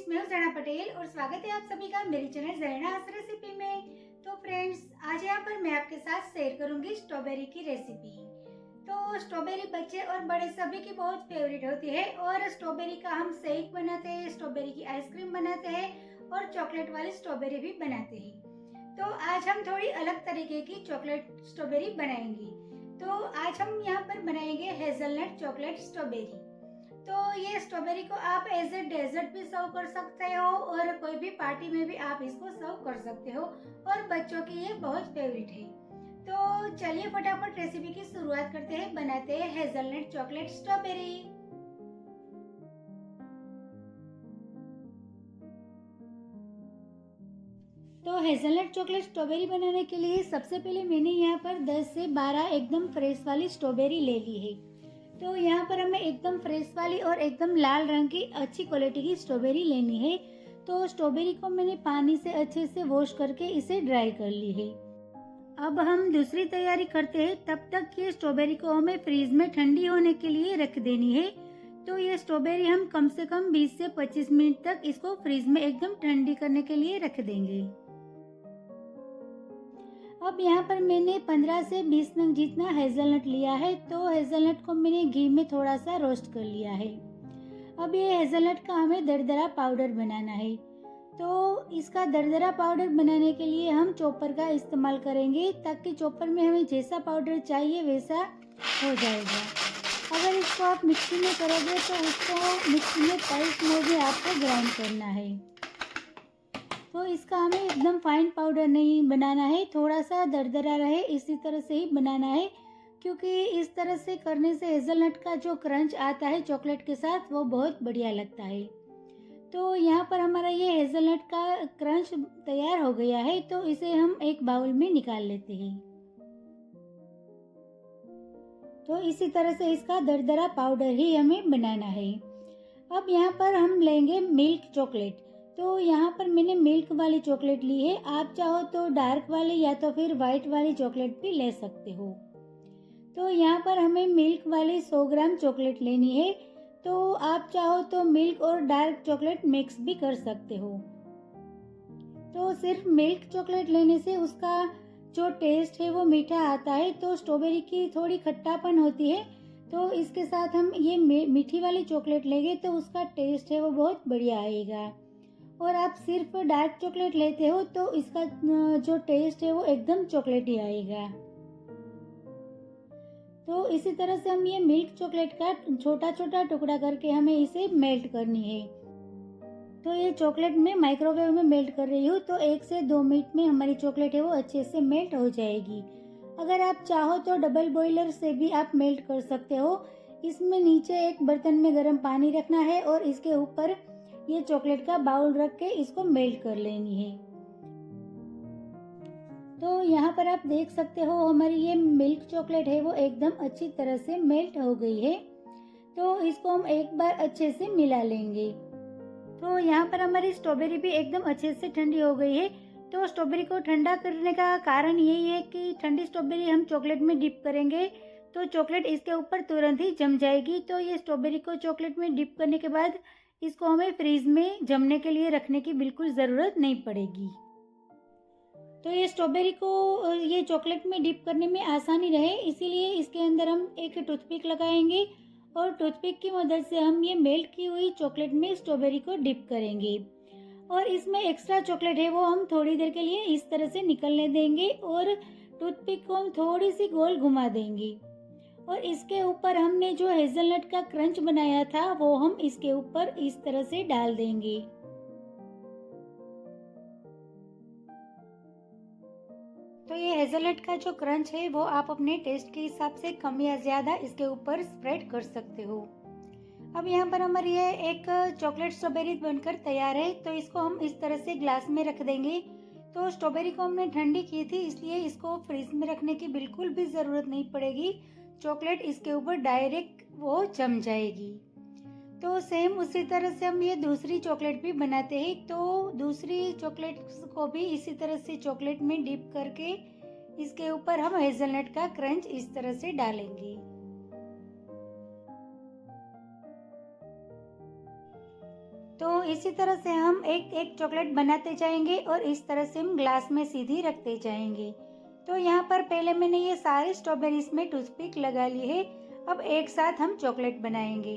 मैं हूँ जैना पटेल और स्वागत है आप सभी का मेरी चैनल जैनास रेसिपी में। तो फ्रेंड्स, आज यहाँ पर मैं आपके साथ शेयर करूंगी स्ट्रॉबेरी की रेसिपी। तो स्ट्रॉबेरी बच्चे और बड़े सभी की बहुत फेवरेट होती है और स्ट्रॉबेरी का हम शेक बनाते हैं, स्ट्रॉबेरी की आइसक्रीम बनाते हैं और चॉकलेट वाली स्ट्रॉबेरी भी बनाते हैं। तो आज हम थोड़ी अलग तरीके की चॉकलेट स्ट्रॉबेरी बनाएंगे। तो आज हम यहाँ पर बनाएंगे हेजलनट चॉकलेट स्ट्रॉबेरी। तो ये स्ट्रॉबेरी को आप एज ए डेजर्ट भी सर्व कर सकते हो और कोई भी पार्टी में भी आप इसको सर्व कर सकते हो और बच्चों की ये बहुत फेवरेट है। तो चलिए फटाफट रेसिपी की शुरुआत करते हैं, बनाते हैं हेजलनट चॉकलेट स्ट्रॉबेरी। तो हेजलनट चॉकलेट स्ट्रॉबेरी बनाने के लिए सबसे पहले मैंने यहाँ पर 10 से 12 एकदम फ्रेश वाली स्ट्रॉबेरी ले ली है। तो यहाँ पर हमें एकदम फ्रेश वाली और एकदम लाल रंग की अच्छी क्वालिटी की स्ट्रॉबेरी लेनी है। तो स्ट्रॉबेरी को मैंने पानी से अच्छे से वॉश करके इसे ड्राई कर ली है। अब हम दूसरी तैयारी करते हैं। तब तक ये स्ट्रॉबेरी को हमें फ्रीज में ठंडी होने के लिए रख देनी है। तो ये स्ट्रॉबेरी हम कम से कम 20 से 25 मिनट तक इसको फ्रीज में एकदम ठंडी करने के लिए रख देंगे। अब यहाँ पर मैंने 15 से 20 नग जितना हेजलनट लिया है। तो हेजलनट को मैंने घी में थोड़ा सा रोस्ट कर लिया है। अब ये हेजलनट का हमें दरदरा पाउडर बनाना है। तो इसका दरदरा पाउडर बनाने के लिए हम चॉपर का इस्तेमाल करेंगे ताकि चॉपर में हमें जैसा पाउडर चाहिए वैसा हो जाएगा। अगर इसको आप मिक्सी में करोगे तो उसको मिक्सी में पल्स मोड में आपको ग्राइंड करना है। तो इसका हमें एकदम फाइन पाउडर नहीं बनाना है, थोड़ा सा दरदरा रहे इसी तरह से ही बनाना है, क्योंकि इस तरह से करने से हेजलनट का जो क्रंच आता है चॉकलेट के साथ वो बहुत बढ़िया लगता है। तो यहाँ पर हमारा ये हेजलनट का क्रंच तैयार हो गया है। तो इसे हम एक बाउल में निकाल लेते हैं। तो इसी तरह से इसका दरदरा पाउडर ही हमें बनाना है। अब यहाँ पर हम लेंगे मिल्क चॉकलेट। तो यहाँ पर मैंने मिल्क वाली चॉकलेट ली है। आप चाहो तो डार्क वाली या तो फिर व्हाइट वाली चॉकलेट भी ले सकते हो। तो यहाँ पर हमें मिल्क वाली 100 ग्राम चॉकलेट लेनी है। तो आप चाहो तो मिल्क और डार्क चॉकलेट मिक्स भी कर सकते हो। तो सिर्फ मिल्क चॉकलेट लेने से उसका जो टेस्ट है वो मीठा आता है। तो स्ट्रॉबेरी की थोड़ी खट्टापन होती है। तो इसके साथ हम ये मीठी वाली चॉकलेट लेंगे तो उसका टेस्ट है वो बहुत बढ़िया आएगा। और आप सिर्फ डार्क चॉकलेट लेते हो तो इसका जो टेस्ट है वो एकदम चॉकलेटी आएगा। तो इसी तरह से हम ये मिल्क चॉकलेट का छोटा छोटा टुकड़ा करके हमें इसे मेल्ट करनी है। तो ये चॉकलेट मैं माइक्रोवेव में मेल्ट कर रही हूँ। तो 1 से 2 मिनट में हमारी चॉकलेट है वो अच्छे से मेल्ट हो जाएगी। अगर आप चाहो तो डबल बॉयलर से भी आप मेल्ट कर सकते हो। इसमें नीचे एक बर्तन में गर्म पानी रखना है और इसके ऊपर ये चॉकलेट का बाउल रख के इसको मेल्ट कर लेनी है। तो यहाँ पर आप देख सकते हो हमारी ये मिल्क चॉकलेट है वो एकदम अच्छी तरह से मेल्ट हो गई है। तो इसको हम एक बार अच्छे से मिला लेंगे। तो यहाँ पर हमारी स्ट्रॉबेरी भी एकदम अच्छे से ठंडी हो गई है। तो स्ट्रॉबेरी को ठंडा करने का कारण यही है कि ठंडी स्ट्रॉबेरी हम चॉकलेट में डिप करेंगे तो चॉकलेट इसके ऊपर तुरंत ही जम जाएगी। तो ये स्ट्रॉबेरी को चॉकलेट में डिप करने के बाद इसको हमें फ्रीज में जमने के लिए रखने की बिल्कुल ज़रूरत नहीं पड़ेगी। तो ये स्ट्रॉबेरी को ये चॉकलेट में डिप करने में आसानी रहे इसीलिए इसके अंदर हम एक टूथपिक लगाएंगे और टूथपिक की मदद से हम ये मेल्ट की हुई चॉकलेट में स्ट्रॉबेरी को डिप करेंगे। और इसमें एक्स्ट्रा चॉकलेट है वो हम थोड़ी देर के लिए इस तरह से निकलने देंगे और टूथपिक को हम थोड़ी सी गोल घुमा देंगे। और इसके ऊपर हमने जो हेजलनट का क्रंच बनाया था वो हम इसके ऊपर इस तरह से डाल देंगे। तो ये हेजलनट का जो क्रंच है वो आप अपने टेस्ट के हिसाब से कम या ज्यादा इसके ऊपर स्प्रेड कर सकते हो। अब यहाँ पर हमारी ये एक चॉकलेट स्ट्रॉबेरी बनकर तैयार है। तो इसको हम इस तरह से ग्लास में रख देंगे। तो स्ट्रॉबेरी को हमने ठंडी की थी इसलिए इसको फ्रीज में रखने की बिल्कुल भी जरूरत नहीं पड़ेगी। चॉकलेट इसके ऊपर डायरेक्ट वो जम जाएगी। तो सेम उसी तरह से हम ये दूसरी चॉकलेट भी बनाते हैं। तो दूसरी चॉकलेट को भी इसी तरह से चॉकलेट में डिप करके इसके ऊपर हम हेजलनट का क्रंच इस तरह से डालेंगे। तो 2 से 3 मिनट में हमारी ये चॉकलेट है वो ठंडी हो जाएगी। तो यहाँ पर हमारी ये एक चॉकलेट स्ट्रॉबेरी बनकर तैयार है। तो इसको हम एक बार अच्छे से मिला लेंगे। और इसमें एक्स्ट्रा चॉकलेट है वो हम थोड़ी देर के लिए इस तरह से निकलने देंगे। और इसके ऊपर हमने जो हेजलनट का क्रंच बनाया था वो हम इसके ऊपर इस तरह से डाल देंगे। तो यहाँ पर आप देख सकते हो हमारी ये मिल्क चॉकलेट है वो एकदम अच्छी तरह से मेल्ट हो गई है। तो तो इसी तरह से हम एक एक चॉकलेट बनाते जाएंगे और इस तरह से हम ग्लास में सीधी रखते जाएंगे। तो यहाँ पर पहले मैंने ये सारी स्ट्रॉबेरीज में टूथपिक लगा ली है। अब एक साथ हम चॉकलेट बनाएंगे।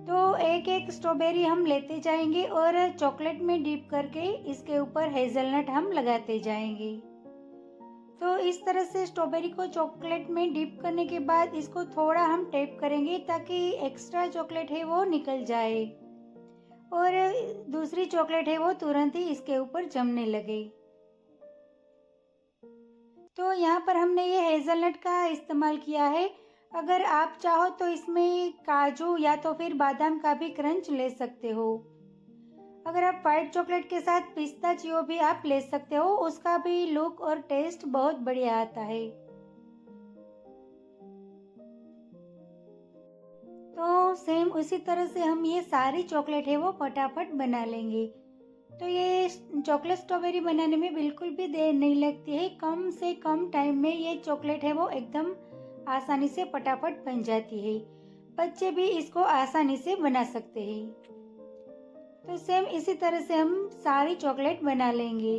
तो एक एक स्ट्रॉबेरी हम लेते जाएंगे और चॉकलेट में डिप करके इसके ऊपर हेज़लनट हम लगाते जाएंगे। तो इस तरह से स्ट्रॉबेरी को चॉकलेट में डिप करने के बाद इसको थोड़ा हम टैप करेंगे ताकि एक्स्ट्रा चॉकलेट है वो निकल जाए और दूसरी चॉकलेट है वो तुरंत ही इसके ऊपर जमने लगे। तो यहाँ पर हमने ये हेज़लनट का इस्तेमाल किया है। अगर आप चाहो तो इसमें काजू या तो फिर बादाम का भी क्रंच ले सकते हो। अगर आप व्हाइट चॉकलेट के साथ पिस्ताचियो भी आप ले सकते हो, उसका भी लुक और टेस्ट बहुत बढ़िया आता है। तो सेम उसी तरह से हम ये सारी चॉकलेट है वो फटाफट बना लेंगे। तो ये चॉकलेट स्ट्रॉबेरी बनाने में बिल्कुल भी देर नहीं लगती है। कम से कम टाइम में ये चॉकलेट है वो एकदम आसानी से फटाफट बन जाती है। बच्चे भी इसको आसानी से बना सकते हैं। तो सेम इसी तरह से हम सारी चॉकलेट बना लेंगे।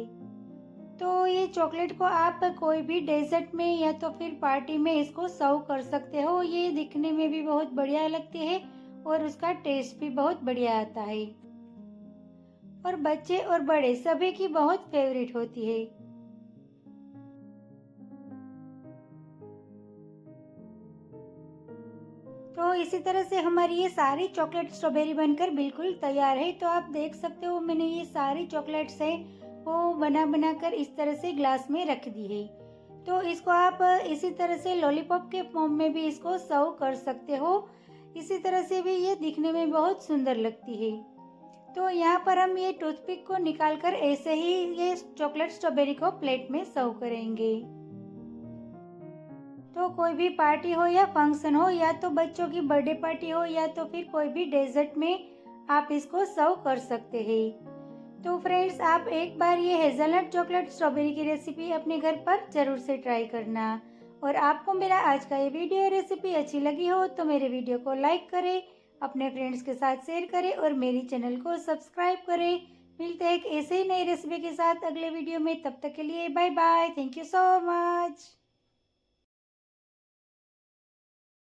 तो ये चॉकलेट को आप कोई भी डेजर्ट में या तो फिर पार्टी में इसको सर्व कर सकते हो। ये दिखने में भी बहुत बढ़िया लगती है और उसका टेस्ट भी बहुत बढ़िया आता है और बच्चे और बड़े सभी की बहुत फेवरेट होती है। तो इसी तरह से हमारी ये सारी चॉकलेट स्ट्रॉबेरी बनकर बिल्कुल तैयार है। तो आप देख सकते हो मैंने ये सारी चॉकलेट्स है वो बना कर इस तरह से ग्लास में रख दी है। तो इसको आप इसी तरह से लॉलीपॉप के फॉर्म में भी इसको सर्व कर सकते हो। इसी तरह से भी ये दिखने में बहुत सुंदर लगती है। तो यहाँ पर हम ये टूथपिक को निकाल कर ऐसे ही ये चॉकलेट स्ट्रॉबेरी को प्लेट में सर्व करेंगे। तो कोई भी पार्टी हो या फंक्शन हो या तो बच्चों की बर्थडे पार्टी हो या तो फिर कोई भी डेजर्ट में आप इसको सर्व कर सकते हैं। तो फ्रेंड्स, आप एक बार ये हेज़लनट चॉकलेट स्ट्रॉबेरी की रेसिपी अपने घर पर ज़रूर से ट्राई करना। और आपको मेरा आज का ये वीडियो रेसिपी अच्छी लगी हो तो मेरे वीडियो को लाइक करें, अपने फ्रेंड्स के साथ शेयर करें और मेरी चैनल को सब्सक्राइब करें। मिलते हैं एक ऐसे ही नई रेसिपी के साथ अगले वीडियो में। तब तक के लिए bye bye. Thank you so much.